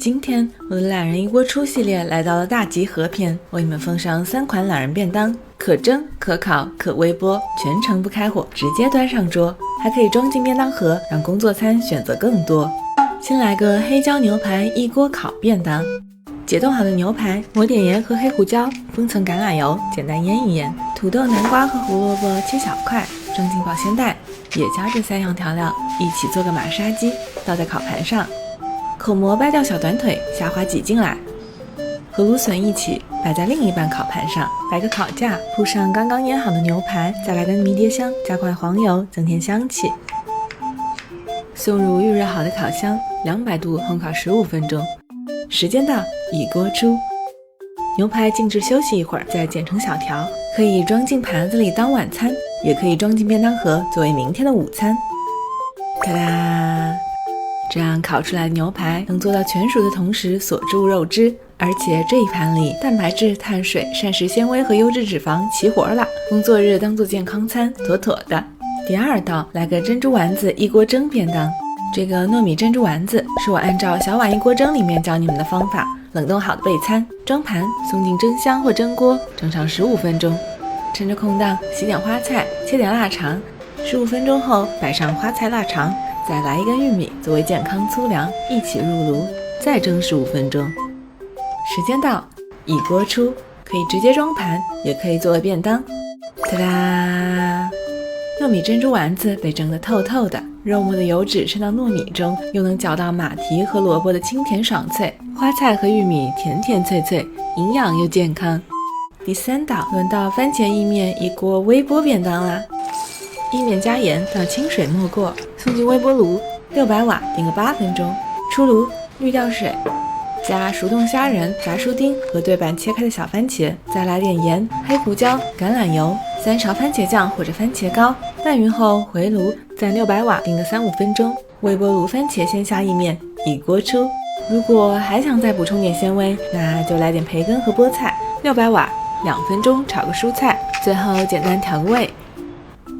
今天我的懒人一锅出系列来到了大集合篇，为你们奉上3款懒人便当，可蒸、可烤、可微波，全程不开火，直接端上桌，还可以装进便当盒，让工作餐选择更多。先来个黑椒牛排一锅烤便当，解冻好的牛排抹点盐和黑胡椒，封层橄榄油，简单腌一腌。土豆、南瓜和胡萝卜切小块，装进保鲜袋，也加这3样调料一起做个马杀鸡，倒在烤盘上。口蘑掰掉小短腿，虾花挤进来，和芦笋一起摆在另一半烤盘上，摆个烤架，铺上刚刚腌好的牛排，再来根迷迭香，加块黄油，增添香气。送入预热好的烤箱，200度烘烤15分钟。时间到，一锅出。牛排静置休息一会儿，再剪成小条，可以装进盘子里当晚餐，也可以装进便当盒作为明天的午餐。哒哒！这样烤出来的牛排能做到全熟的同时锁住肉汁，而且这一盘里蛋白质、碳水、膳食纤维和优质脂肪齐活了，工作日当做健康餐，妥妥的。第2道来个珍珠丸子一锅蒸便当，这个糯米珍珠丸子是我按照小碗一锅蒸里面教你们的方法，冷冻好的备餐，装盘送进蒸箱或蒸锅，蒸上15分钟。趁着空档洗点花菜，切点腊肠，15分钟后摆上花菜腊肠，再来一根玉米作为健康粗粮，一起入炉，再蒸15分钟。时间到，一锅出，可以直接装盘，也可以作为便当。哒哒！糯米珍珠丸子被蒸得透透的，肉末的油脂渗到糯米中，又能嚼到马蹄和萝卜的清甜爽脆，花菜和玉米甜甜脆脆，营养又健康。第3道轮到番茄意面一锅微波便当啦。意面加盐到清水没过，送进微波炉，600瓦叮个8分钟。出炉，滤掉水，加熟冻虾仁、炸薯丁和对半切开的小番茄，再来点盐、黑胡椒、橄榄油，3勺番茄酱或者番茄膏。拌匀后回炉，在600瓦叮个3-5分钟。微波炉番茄鲜虾意面一锅出。如果还想再补充点纤维，那就来点培根和菠菜，600瓦2分钟炒个蔬菜，最后简单调个味，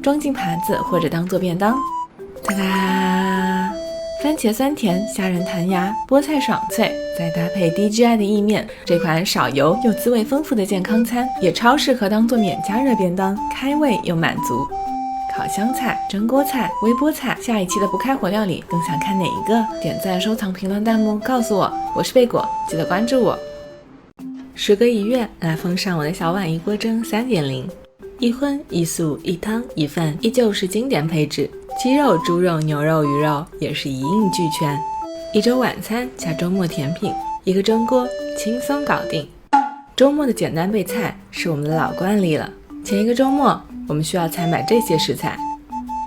装进盘子或者当做便当。哒哒！番茄酸甜，虾仁弹牙，菠菜爽脆，再搭配低 GI 的意面，这款少油又滋味丰富的健康餐也超适合当做免加热便当，开胃又满足。烤香菜、蒸锅菜、微波菜，下一期的不开火料理更想看哪一个？点赞、收藏、评论、弹幕告诉我。我是贝果，记得关注我。时隔1月，来奉上我的小碗一锅蒸 3.0， 一荤一素一汤一饭，依旧是经典配置，鸡肉、猪肉、牛肉、鱼肉也是一应俱全。一周晚餐加周末甜品，一个蒸锅轻松搞定。周末的简单备菜是我们的老惯例了，前一个周末我们需要采买这些食材，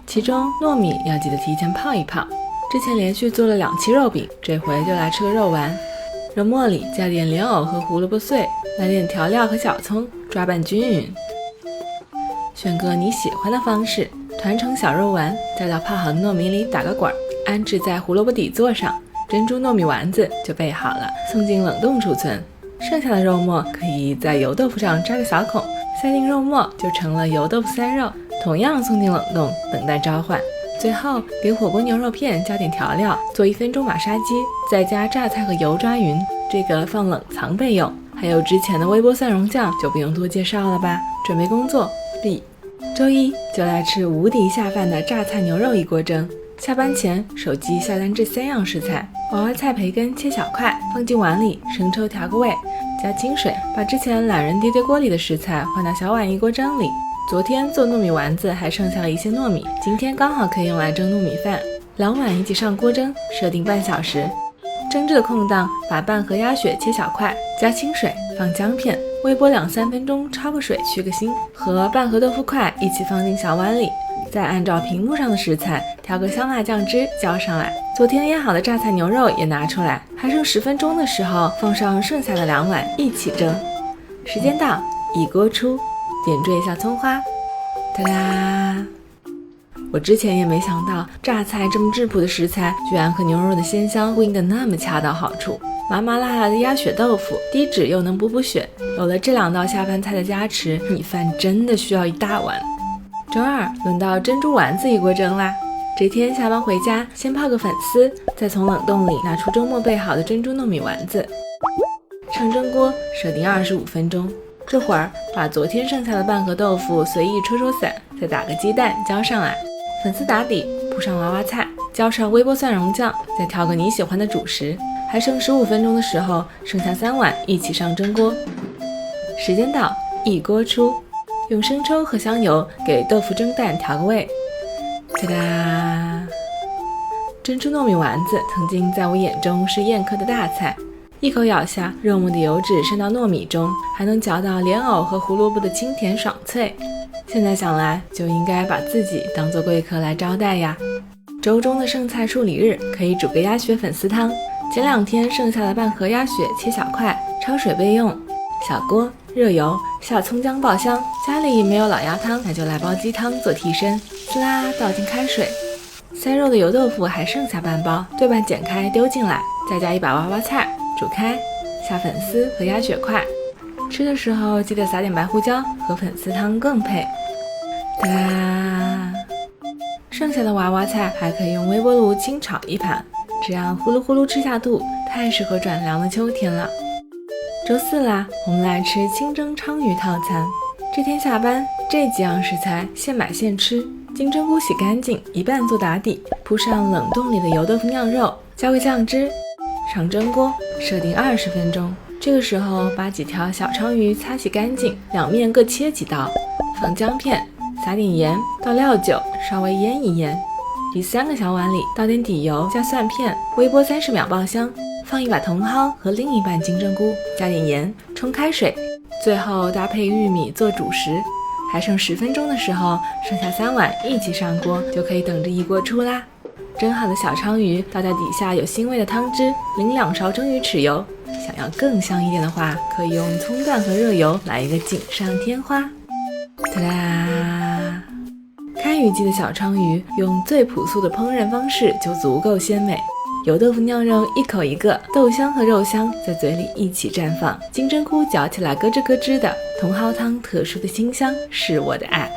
其中糯米要记得提前泡一泡。之前连续做了2期肉饼，这回就来吃个肉丸。肉末里加点莲藕和胡萝卜碎，来点调料和小葱，抓拌均匀。选个你喜欢的方式，团成小肉丸，再到泡好的糯米里打个滚，安置在胡萝卜底座上，珍珠糯米丸子就备好了，送进冷冻储存。剩下的肉末可以在油豆腐上扎个小孔，塞进肉末就成了油豆腐塞肉，同样送进冷冻，等待召唤。最后给火锅牛肉片加点调料，做1分钟马杀鸡，再加榨菜和油抓匀，这个放冷藏备用。还有之前的微波蒜蓉酱就不用多介绍了吧。准备工作毕。周一就来吃无敌下饭的榨菜牛肉一锅蒸。下班前手机下单这3样食材，娃娃菜培根切小块，放进碗里，生抽调个味，加清水，把之前懒人叠锅里的食材换到小碗一锅蒸里。昨天做糯米丸子还剩下了一些糯米，今天刚好可以用来蒸糯米饭，2碗一起上锅蒸，设定半小时。蒸制的空档，把半盒鸭血切小块，加清水，放姜片，微波2-3分钟，焯个水去个腥，和半盒豆腐块一起放进小碗里，再按照屏幕上的食材调个香辣酱汁浇上来。昨天腌好的榨菜牛肉也拿出来，还剩10分钟的时候放上剩下的2碗一起蒸。时间到，一锅出，点缀一下葱花。哒哒！我之前也没想到榨菜这么质朴的食材居然和牛肉的鲜香呼应的那么恰到好处。麻麻辣辣的鸭血豆腐，低脂又能补血，有了这2道下饭菜的加持，米饭真的需要一大碗。周二轮到珍珠丸子一锅蒸啦。这天下班回家，先泡个粉丝，再从冷冻里拿出周末备好的珍珠糯米丸子。上蒸锅，设定25分钟。这会儿把昨天剩下的半盒豆腐随意戳戳散，再打个鸡蛋浇上来，粉丝打底，铺上娃娃菜，浇上微波蒜蓉酱，再调个你喜欢的主食。还剩15分钟的时候，剩下3碗一起上蒸锅。时间到，一锅出，用生抽和香油给豆腐蒸蛋调个味。哒哒！珍珠糯米丸子曾经在我眼中是宴客的大菜，一口咬下，肉末的油脂渗到糯米中，还能嚼到莲藕和胡萝卜的清甜爽脆。现在想来，就应该把自己当做贵客来招待呀。周中的剩菜处理日，可以煮个鸭血粉丝汤。前2天剩下的半盒鸭血切小块，焯水备用。小锅热油，下葱姜爆香。家里没有老鸭汤，那就来煲鸡汤做替身。滋啦，倒进开水。塞肉的油豆腐还剩下半包，对半剪开丢进来，再加一把娃娃菜，煮开，下粉丝和鸭血块。吃的时候记得撒点白胡椒，和粉丝汤更配。哒啦！剩下的娃娃菜还可以用微波炉清炒一盘，这样呼噜呼噜吃下肚，太适合转凉的秋天了。周4啦，我们来吃清蒸鲳鱼套餐。这天下班，这几样食材现买现吃。金针菇洗干净，一半做打底，铺上冷冻里的油豆腐酿肉，加个酱汁，上蒸锅，设定20分钟。这个时候把几条小鲳鱼擦洗干净，两面各切几刀，放姜片，撒点盐，倒料酒，稍微腌一腌。第3个小碗里倒点底油，加蒜片，微波30秒爆香，放一把茼蒿和另一半金针菇，加点盐，冲开水，最后搭配玉米做主食。还剩10分钟的时候，剩下3碗一起上锅，就可以等着一锅出啦。蒸好的小鲳鱼倒在底下有腥味的汤汁，淋2勺蒸鱼豉油。想要更香一点的话，可以用葱段和热油来一个锦上添花。哒啦！开鱼季的小鲳鱼用最朴素的烹饪方式就足够鲜美。油豆腐酿肉一口一个，豆香和肉香在嘴里一起绽放，金针菇嚼起来咯吱咯吱的，茼蒿汤特殊的清香是我的爱。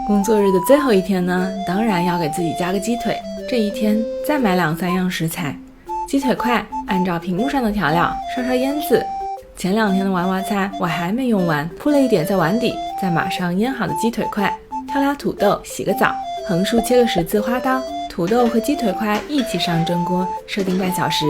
工作日的最后一天呢，当然要给自己加个鸡腿。这一天再买2-3样食材，鸡腿块按照屏幕上的调料刷腌渍。前2天的娃娃菜我还没用完，铺了一点在碗底，再码上腌好的鸡腿块。挑俩土豆，洗个澡，横竖切个10字花刀。土豆和鸡腿块一起上蒸锅，设定半小时。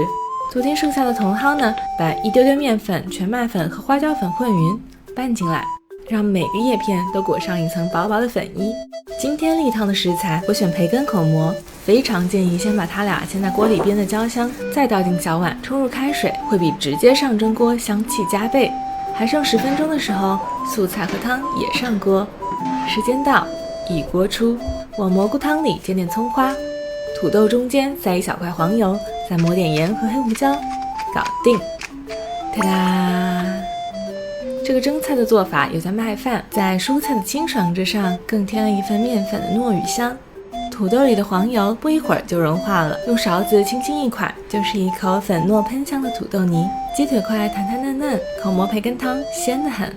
昨天剩下的茼蒿呢，把一丢丢面粉、全麦粉和花椒粉混匀，拌进来，让每个叶片都裹上一层薄薄的粉衣。今天例汤的食材我选培根口蘑，非常建议先把它俩先在锅里煸得焦香，再倒进小碗，冲入开水，会比直接上蒸锅香气加倍。还剩10分钟的时候，素菜和汤也上锅。时间到，一锅出，往蘑菇汤里煎点葱花。土豆中间塞一小块黄油，再抹点盐和黑胡椒，搞定！哒哒！这个蒸菜的做法有在麦饭，在蔬菜的清爽之上，更添了一份面粉的糯米香。土豆里的黄油不一会儿就融化了，用勺子轻轻一蒯，就是一口粉糯喷香的土豆泥。鸡腿块弹弹嫩嫩，口蘑培根汤鲜得很。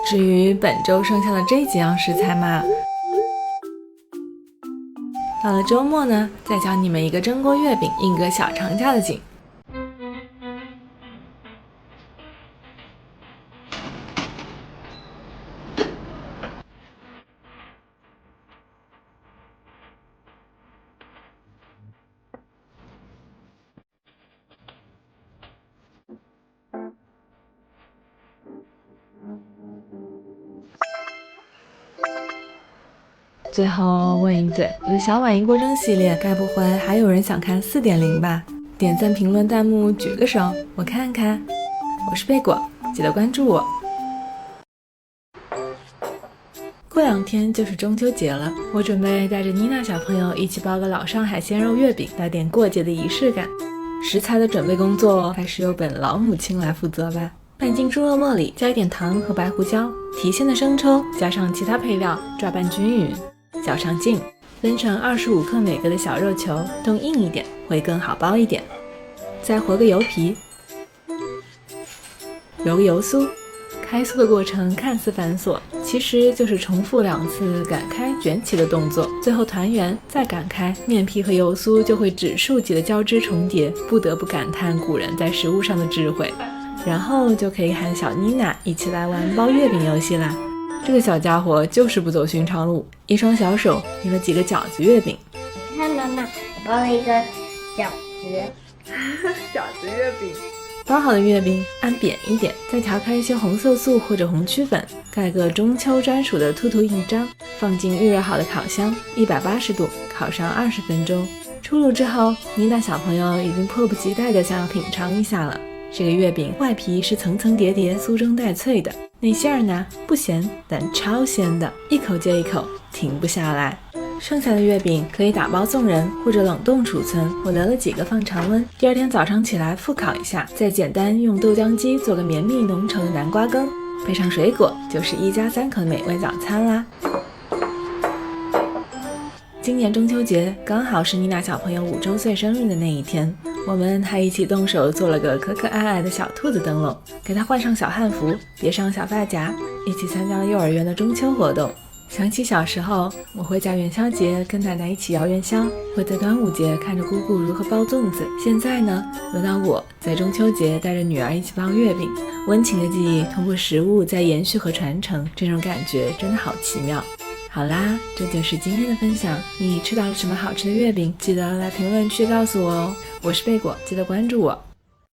至于本周剩下的这几样食材嘛，到了周末呢，再教你们一个蒸锅月饼应个小长假的景。最后问一嘴，我的小碗一锅蒸系列，该不会还有人想看4.0吧？点赞、评论、弹幕举个手，我看看。我是贝果，记得关注我。过2天就是中秋节了，我准备带着妮娜小朋友一起包个老上海鲜肉月饼，来点过节的仪式感。食材的准备工作还是由本老母亲来负责吧。拌进猪肉末里，加一点糖和白胡椒，提鲜的生抽，加上其他配料，抓拌均匀。搅上劲，分成25克每个的小肉球，冻硬一点会更好包一点。再和个油皮，揉个油酥。开酥的过程看似繁琐，其实就是重复2次擀开卷起的动作，最后团圆再擀开，面皮和油酥就会指数级的交织重叠，不得不感叹古人在食物上的智慧。然后就可以喊小妮娜一起来玩包月饼游戏啦。这个小家伙就是不走寻常路，一双小手捏了几个饺子月饼。你看妈妈，我包了一个饺子饺子月饼。包好的月饼按扁一点，再调开一些红色素或者红曲粉，盖个中秋专属的兔兔印章，放进预热好的烤箱，180度烤上20分钟。出炉之后，妮娜小朋友已经迫不及待地想要品尝一下了。这个月饼外皮是层层叠叠、酥中带脆的，内馅儿呢不咸但超鲜的，一口接一口，停不下来。剩下的月饼可以打包送人或者冷冻储存，我留了几个放常温，第2天早上起来复烤一下，再简单用豆浆机做个绵密浓稠的南瓜羹，配上水果，就是1家3口的美味早餐啦。今年中秋节刚好是妮娜小朋友5周岁生日的那一天，我们还一起动手做了个可可爱爱的小兔子灯笼，给她换上小汉服，别上小发夹，一起参加了幼儿园的中秋活动。想起小时候，我会在元宵节跟奶奶一起摇元宵，会在端午节看着姑姑如何包粽子。现在呢，轮到我在中秋节带着女儿一起包月饼，温情的记忆通过食物在延续和传承，这种感觉真的好奇妙。好啦，这就是今天的分享。你吃到了什么好吃的月饼？记得来评论区告诉我哦。我是贝果，记得关注我。